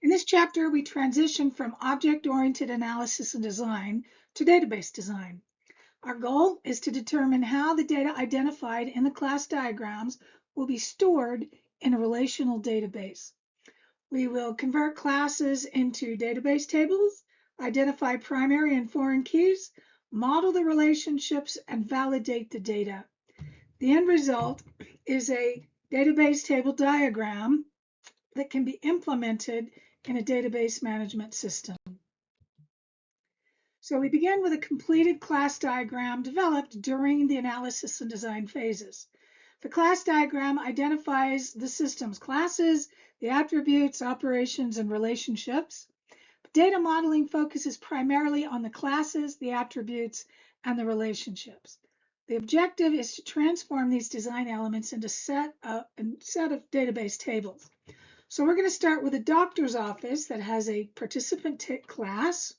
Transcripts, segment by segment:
In this chapter, we transition from object-oriented analysis and design to database design. Our goal is to determine how the data identified in the class diagrams will be stored in a relational database. We will convert classes into database tables, identify primary and foreign keys, model the relationships, and validate the data. The end result is a database table diagram that can be implemented in a database management system. So we begin with a completed class diagram developed during the analysis and design phases. The class diagram identifies the system's classes, the attributes, operations, and relationships. Data modeling focuses primarily on the classes, the attributes, and the relationships. The objective is to transform these design elements into a set of database tables. So we're going to start with a doctor's office that has a participant class.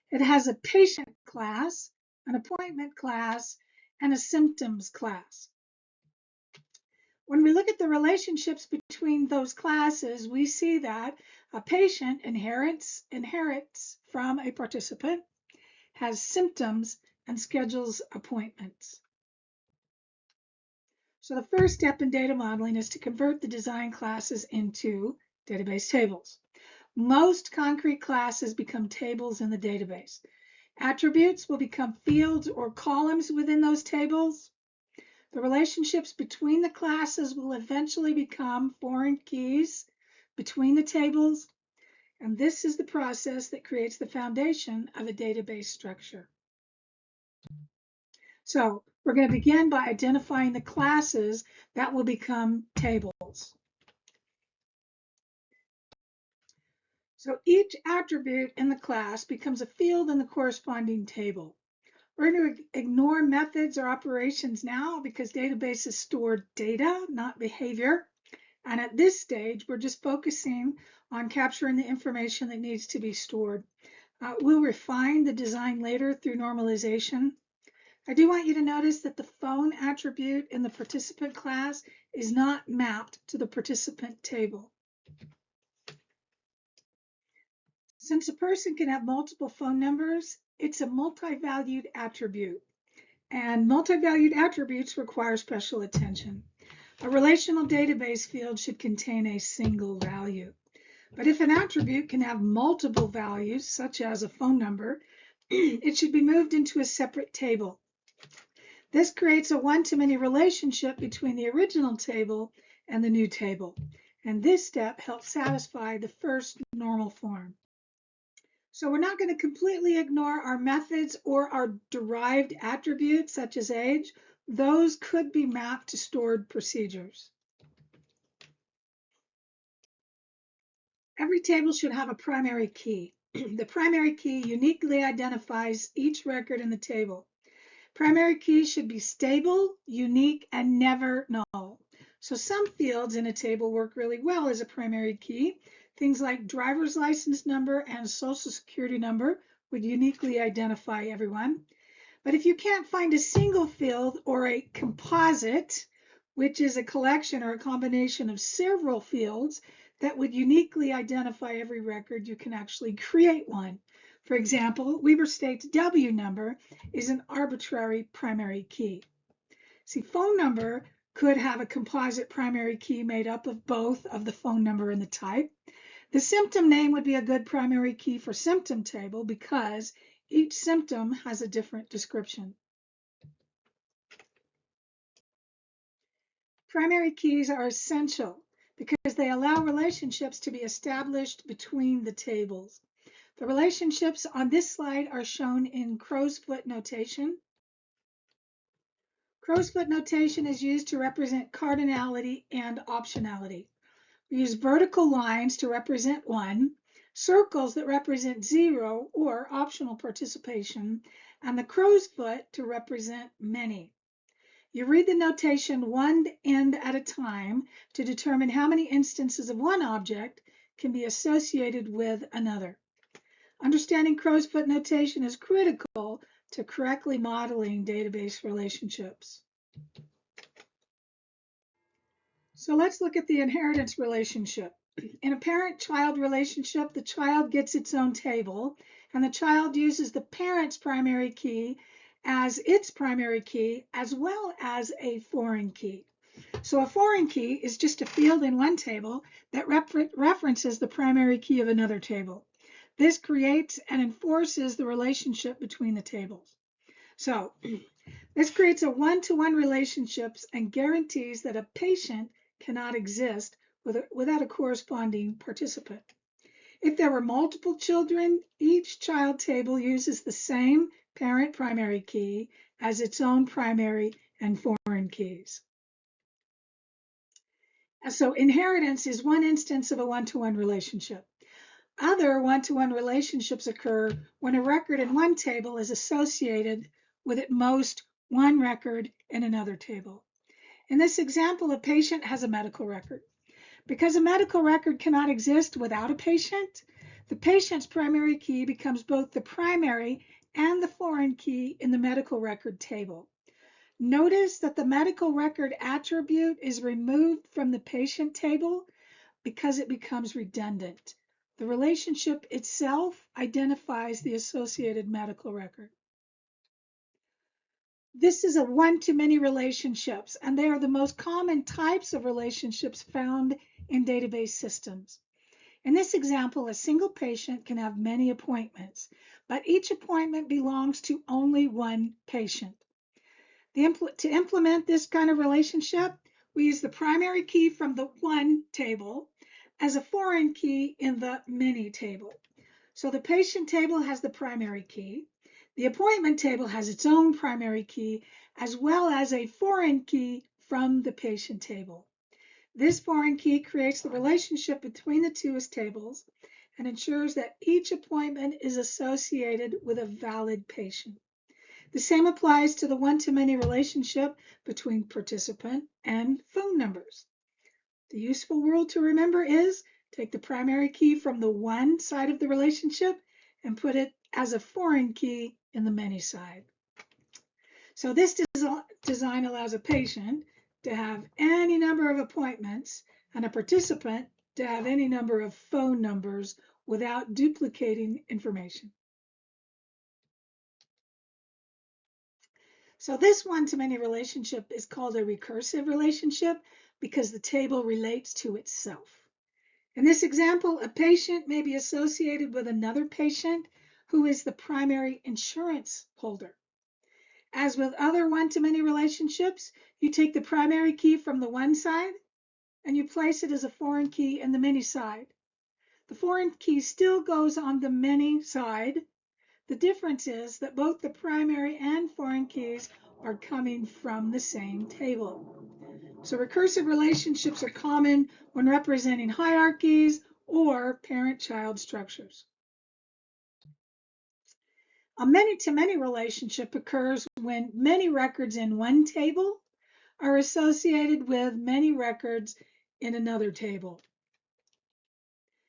It has a patient class, an appointment class, and a symptoms class. When we look at the relationships between those classes, we see that a patient inherits from a participant, has symptoms, and schedules appointments. So the first step in data modeling is to convert the design classes into database tables. Most concrete classes become tables in the database. Attributes will become fields or columns within those tables. The relationships between the classes will eventually become foreign keys between the tables, and this is the process that creates the foundation of a database structure. So we're going to begin by identifying the classes that will become tables. So each attribute in the class becomes a field in the corresponding table. We're going to ignore methods or operations now because databases store data, not behavior. And at this stage, we're just focusing on capturing the information that needs to be stored. We'll refine the design later through normalization. I do want you to notice that the phone attribute in the participant class is not mapped to the participant table. Since a person can have multiple phone numbers, it's a multi-valued attribute, and multi-valued attributes require special attention. A relational database field should contain a single value. But if an attribute can have multiple values, such as a phone number, it should be moved into a separate table. This creates a one-to-many relationship between the original table and the new table, and this step helps satisfy the first normal form. So we're not going to completely ignore our methods or our derived attributes, such as age. Those could be mapped to stored procedures. Every table should have a primary key. The primary key uniquely identifies each record in the table. Primary keys should be stable, unique, and never null. So some fields in a table work really well as a primary key. Things like driver's license number and social security number would uniquely identify everyone. But if you can't find a single field or a composite, which is a collection or a combination of several fields that would uniquely identify every record, you can actually create one. For example, Weber State's W number is an arbitrary primary key. See, phone number could have a composite primary key made up of both of the phone number and the type. The symptom name would be a good primary key for symptom table because each symptom has a different description. Primary keys are essential because they allow relationships to be established between the tables. The relationships on this slide are shown in crow's foot notation. Crow's foot notation is used to represent cardinality and optionality. We use vertical lines to represent 1, circles that represent 0 or optional participation, and the crow's foot to represent many. You read the notation one end at a time to determine how many instances of one object can be associated with another. Understanding crow's foot notation is critical to correctly modeling database relationships. So let's look at the inheritance relationship. In a parent-child relationship, the child gets its own table, and the child uses the parent's primary key as its primary key, as well as a foreign key. So a foreign key is just a field in one table that references the primary key of another table. This creates and enforces the relationship between the tables. So this creates a one-to-one relationships and guarantees that a patient cannot exist without a corresponding participant. If there were multiple children, each child table uses the same parent primary key as its own primary and foreign keys. So inheritance is one instance of a one-to-one relationship. Other one-to-one relationships occur when a record in one table is associated with at most one record in another table. In this example, a patient has a medical record. Because a medical record cannot exist without a patient, the patient's primary key becomes both the primary and the foreign key in the medical record table. Notice that the medical record attribute is removed from the patient table because it becomes redundant. The relationship itself identifies the associated medical record. This is a one-to-many relationships, and they are the most common types of relationships found in database systems. In this example, a single patient can have many appointments, but each appointment belongs to only one patient. To implement this kind of relationship, we use the primary key from the one table as a foreign key in the many table. So the patient table has the primary key. The appointment table has its own primary key, as well as a foreign key from the patient table. This foreign key creates the relationship between the two tables and ensures that each appointment is associated with a valid patient. The same applies to the one-to-many relationship between participant and phone numbers. The useful rule to remember is take the primary key from the one side of the relationship and put it as a foreign key in the many side. So this design allows a patient to have any number of appointments and a participant to have any number of phone numbers without duplicating information. So this one-to-many relationship is called a recursive relationship because the table relates to itself. In this example, a patient may be associated with another patient who is the primary insurance holder. As with other one-to-many relationships, you take the primary key from the one side and you place it as a foreign key in the many side. The foreign key still goes on the many side. The difference is that both the primary and foreign keys are coming from the same table. So recursive relationships are common when representing hierarchies or parent-child structures. A many-to-many relationship occurs when many records in one table are associated with many records in another table.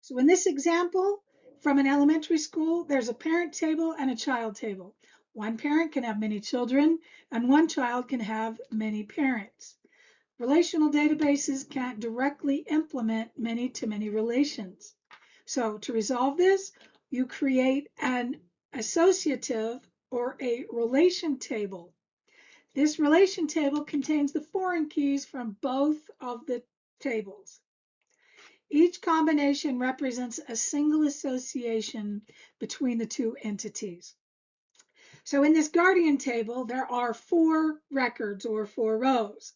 So in this example, from an elementary school, there's a parent table and a child table. One parent can have many children, and one child can have many parents. Relational databases can't directly implement many-to-many relations. So to resolve this, you create an associative or a relation table. This relation table contains the foreign keys from both of the tables. Each combination represents a single association between the two entities. So in this guardian table, there are 4 records or 4 rows.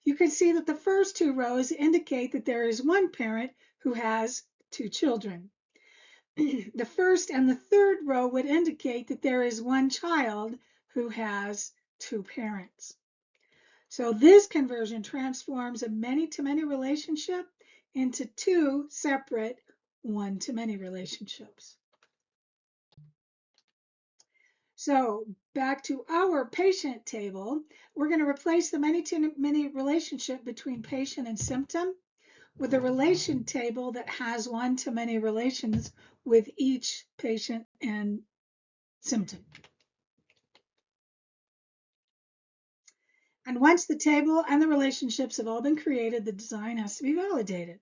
You can see that the first 2 rows indicate that there is one parent who has 2 children. The first and the third row would indicate that there is one child who has 2 parents. So this conversion transforms a many-to-many relationship into 2 separate one-to-many relationships. So back to our patient table, we're going to replace the many-to-many relationship between patient and symptom with a relation table that has one-to-many relations with each patient and symptom. And once the table and the relationships have all been created, the design has to be validated.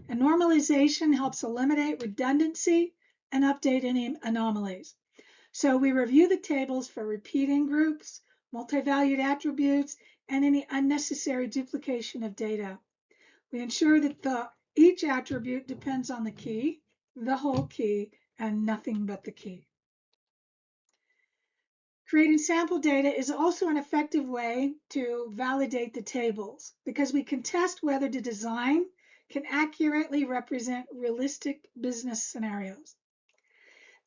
And normalization helps eliminate redundancy and update any anomalies. So we review the tables for repeating groups, multi-valued attributes, and any unnecessary duplication of data. We ensure that each attribute depends on the key, the whole key, and nothing but the key. Creating sample data is also an effective way to validate the tables because we can test whether the design can accurately represent realistic business scenarios.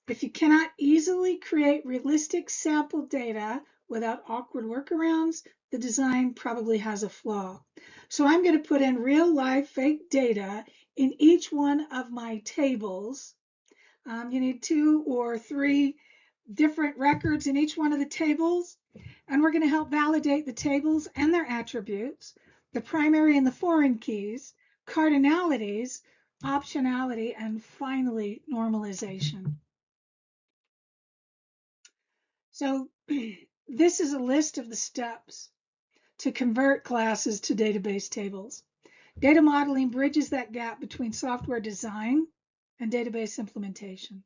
If you cannot easily create realistic sample data without awkward workarounds, the design probably has a flaw. So I'm going to put in real life fake data in each one of my tables. You need 2 or 3 different records in each one of the tables, and we're going to help validate the tables and their attributes, the primary and the foreign keys, cardinalities, optionality, and finally normalization. So this is a list of the steps to convert classes to database tables. Data modeling bridges that gap between software design and database implementation.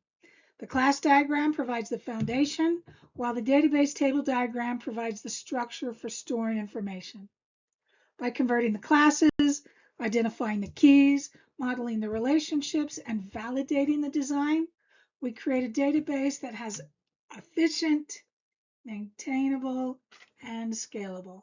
The class diagram provides the foundation, while the database table diagram provides the structure for storing information. By converting the classes, identifying the keys, modeling the relationships, and validating the design, we create a database that has efficient, maintainable, and scalable.